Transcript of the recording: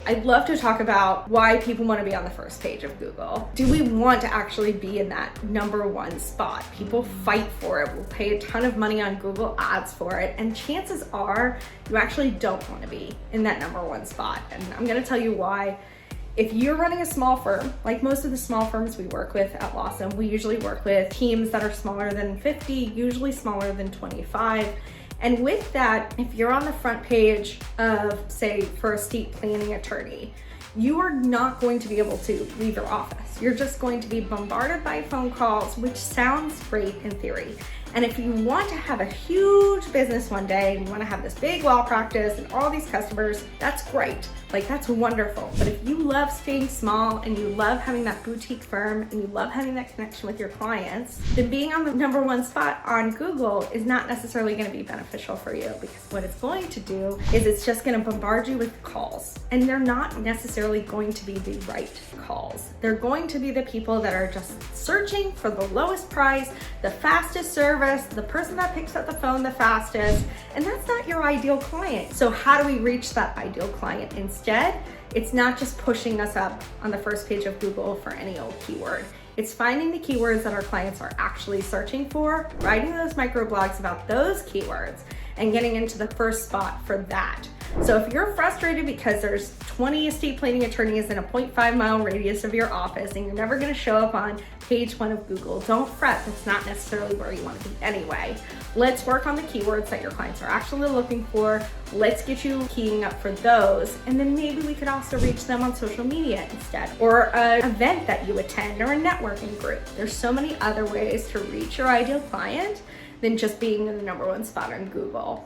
I'd love to talk about why people want to be on the first page of Google. Do we want to actually be in that #1 spot? People fight for it, will pay a ton of money on Google Ads for it, and chances are you actually don't want to be in that #1 spot. And I'm going to tell you why. If you're running a small firm, like most of the small firms we work with at Lawsome, we usually work with teams that are smaller than 50, usually smaller than 25. And with that, if you're on the front page of, say, for estate planning attorney, you are not going to be able to leave your office. You're just going to be bombarded by phone calls, which sounds great in theory. And if you want to have a huge business one day and you want to have this big law practice and all these customers, that's great. Like, that's wonderful. But if you love staying small and you love having that boutique firm and you love having that connection with your clients, then being on the #1 spot on Google is not necessarily going to be beneficial for you, because what it's going to do is it's just going to bombard you with calls. And they're not necessarily going to be the right calls. They're going to be the people that are just searching for the lowest price, the fastest service, the person that picks up the phone the fastest, and that's not your ideal client. So how do we reach that ideal client instead? It's not just pushing us up on the first page of Google for any old keyword. It's finding the keywords that our clients are actually searching for, writing those microblogs about those keywords, and getting into the first spot for that. So if you're frustrated because there's 20 estate planning attorneys in a 0.5-mile radius of your office and you're never going to show up on page 1 of Google, don't fret. That's not necessarily where you want to be anyway. Let's work on the keywords that your clients are actually looking for. Let's get you keying up for those. And then maybe we could also reach them on social media instead, or an event that you attend, or a networking group. There's so many other ways to reach your ideal client than just being in the #1 spot on Google.